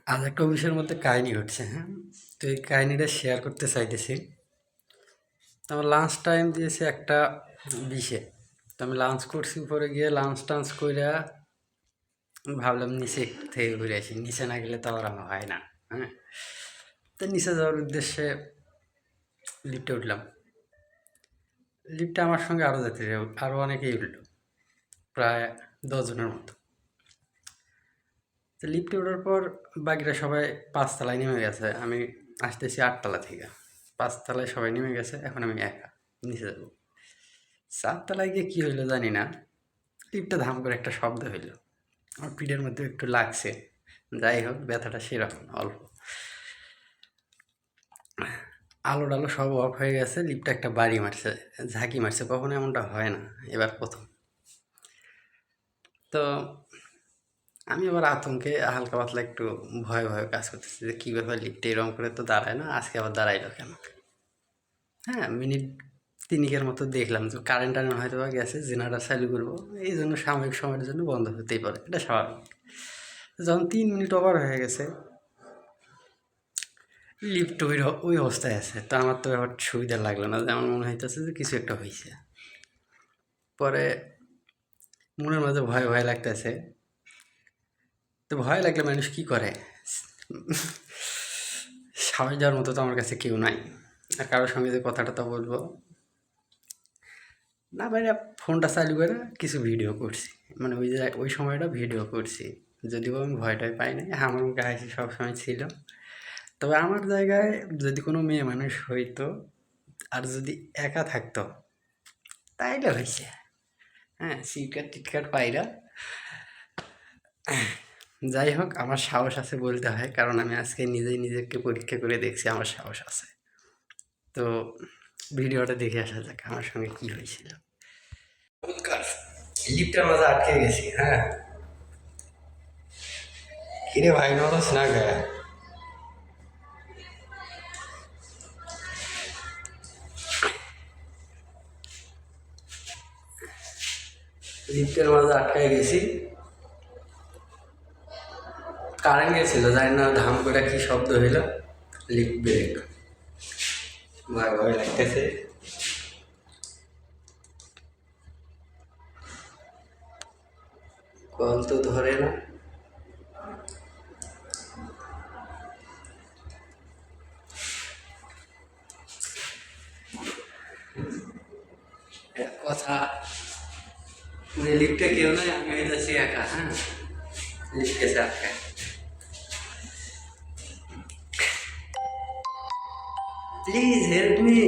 আজ একটা অফিসের মধ্যে কাহিনী ঘটছে, হ্যাঁ? তো এই কাহিনীটা শেয়ার করতে চাইতেছি। তো আমার লাঞ্চ টাইম দিয়েছে একটা 20-এ। তো আমি লাঞ্চ করছি, উপরে গিয়ে লাঞ্চ টাঞ্চ কইরা ভাবলাম নিচে থেকে ঘুরে আসি। নিচে না গেলে তো আবার আমার হয় না, হ্যাঁ? তো নিচে যাওয়ার উদ্দেশ্যে লিফটে উঠলাম। লিফটে আমার সঙ্গে আরও যাত্রীরা আরও অনেকেই উঠলো, প্রায় 10 জনের মতো। তো লিফটে ওঠার পর বাকিরা সবাই 5 তলায় নেমে গেছে, আমি আসতেছি 8 তলা থেকে। 5 তলায় সবাই নেমে গেছে, এখন আমি একা নিচে যাবো। 4 তলায় গিয়ে কী হইলো জানি না, লিফটে ধাম করে একটা শব্দ হইলো। আমার পিঠের মধ্যে একটু লাগছে, যাই হোক ব্যথাটা সেরকম অল্প। আলো টালো সব অফ হয়ে গেছে, লিফটে একটা বাড়ি মারছে, ঝাঁকি মারছে, কখনো এমনটা হয় না, এবার প্রথম। তো আমি আবার আতঙ্কে হালকা পাতলা একটু ভয় ভয় কাজ করতেছি যে কী ব্যাপার, লিফটে এরকম করে তো দাঁড়ায় না, আজকে আবার দাঁড়াইলো কেন। হ্যাঁ, মিনিট তিনিকের মতো দেখলাম যে কারেন্ট টারেন্ট হয়তো বা গেছে, জেনারেটর চালু করবো, এই জন্য সাময়িক সময়ের জন্য বন্ধ হতেই পারে, এটা স্বাভাবিক। যখন 3 মিনিট ওভার হয়ে গেছে, লিফট ওই অবস্থায় আছে, তো আমার তো এবার সুবিধা লাগলো না, যে আমার মনে হইতেছে যে কিছু একটা হয়েছে। পরে মনের মাঝে ভয় ভয় লাগতেছে। তো ভয় লাগলে মানুষ কি করে, সাহস দেওয়ার মতো তো আমার কাছে কেউ নাই, আর কারোর সঙ্গে যে কথাটা তো বলবো না, বাইরে ফোনটা চালু করে কিছু ভিডিও করছি, মানে ওই যে ওই সময়টা ভিডিও করছি। যদিও আমি ভয়টাই পাই নাই, আমার মুখে হাসি সবসময় ছিল। তবে আমার জায়গায় যদি কোনো মেয়ে মানুষ হইতো, আর যদি একা থাকতো, তাইলে হয়েছে। হ্যাঁ, সিটকাট টিটকাট পাইরা। যাই হোক, আমার সাহস আছে বলতে হয়, কারণ আমি আজকে নিজেই নিজেকে পরীক্ষা করে দেখছি আমার সাহস আছে। তো ভিডিওটা দেখে আসা যাক আমার সঙ্গে কী হয়েছিল। লিফটের মাঝে আটকে গেছি, হ্যাঁ। কিরে ভাই, নরস না গায়ে? লিফটের মাঝে আটকায় গেছি, কারেন্ট গেছিল, জানি না ধাম করে কি শব্দ হইল, লিফট ব্রেক। ভয় ভয় লাগতেছে। কল তো ধরে না। এক কথা, যে লিফটে কেউ নাই, আমি হয়ে যাচ্ছি একা, হ্যাঁ। লিফট গেছে আটকায়। Please help me.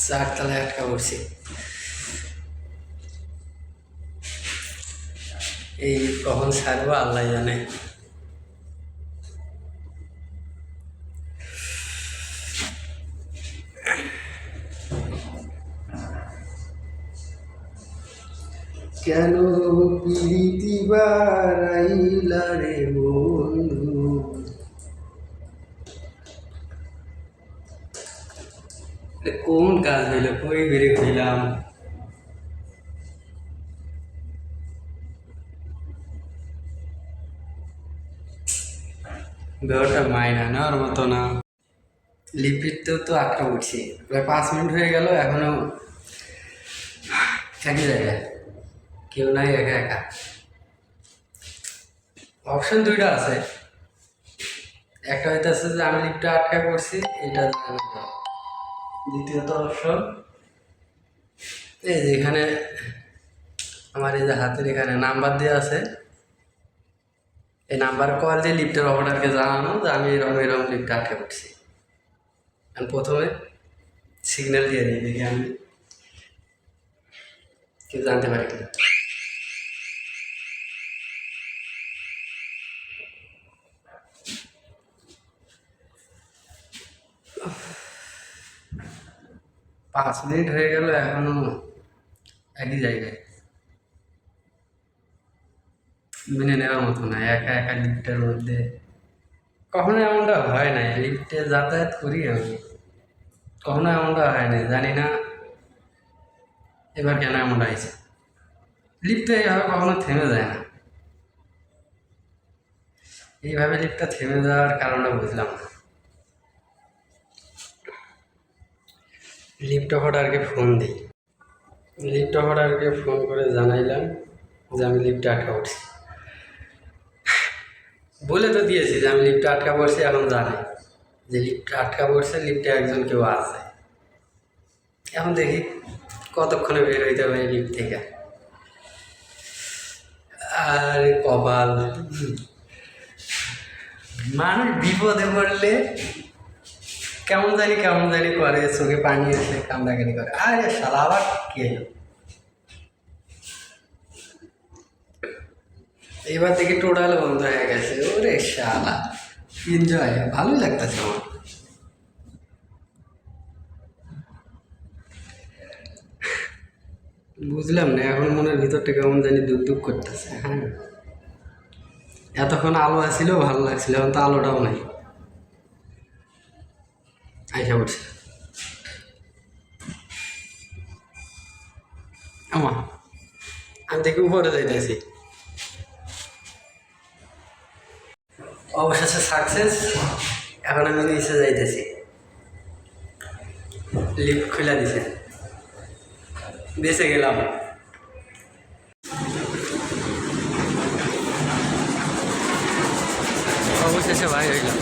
4 তলায় আটকা পড়ছি। এই কখন ছাড়বো আল্লাহ জানে। কেন প্রীতি বারাইলা রে বন্ধু, কোন কাজ হইলো, কই বেরিয়ে হইলাম। ব্যাপারটা মাইনা নেওয়ার মতো না। লিপিডতেও তো আটকা উঠছি, প্রায় 5 মিনিট হয়ে গেল, এখনো একই জায়গায়, কেউ নাই, একা একা। অপশন দুইটা আছে, একটা হইতেছে যে আমি লিফটে আটকা পড়ছি, এটা জানানো যায়। দ্বিতীয়ত অপশন, এই যে এখানে আমার এই যে হাতের এখানে নাম্বার দেওয়া আছে, এই নাম্বার কল দিয়ে লিফটের অপারেটরকে জানানো যে আমি এরকম এরকম লিফটে আটকা পড়ছি। আমি প্রথমে সিগন্যাল দিয়ে দিই, দেখি আমি কেউ জানতে পারি কিনা। 5 মিনিট হয়ে গেল, এখনো একই জায়গায়। মেনে নেওয়ার মতো না, একা একা লিফটের মধ্যে কখনো এমনটা হয় নাই, লিফটে যাতায়াত করি আমি, কখনো এমনটা হয় নাই, জানি না এবার কেন এমনটা হয়েছে। লিফটে এইভাবে কখনো থেমে যায় না, এইভাবে লিফটটা থেমে যাওয়ার কারণটা বুঝলাম না। লিফট অপারেটরকে ফোন দিই, লিফট অপারেটরকে ফোন করে জানাইলাম যে আমি লিফটে আটকা পড়ছি। বলে তো দিয়েছি যে আমি লিফটে আটকা পড়ছি, এখন জানি যে লিফটে আটকা পড়ছে, লিফটে একজন কেউ আছে। এখন দেখি কতক্ষণে বের হইতে পারি লিফট থেকে। আর কপাল, মানুষ বিপদে পড়লে কেমন জানি করে, চোখে পানি এসে কান্দাকানি করে, আরে শালা আবার কি এলো। এবার দেখি টোটাল বন্ধ হয়ে গেছে, ওরে শালা এনজয়, ভালোই লাগতেছে আমার। বুঝলাম না, এখন মনের ভিতরটা কেমন জানি দুঃখ দুঃখ করতেছে। হ্যাঁ, এতক্ষণ আলো আসছিল, ভালো লাগছিল, এখন তো আলোটাও নাই। আইসা পড়ছে আমার, আমি দেখি উপরে যাইতেছি, অবশেষে সাকসেস। এখন আমি নিচে যাইতেছি, লিফট খুলে দিছে, বেঁচে গেলাম। অবশেষে ভাই হইলাম।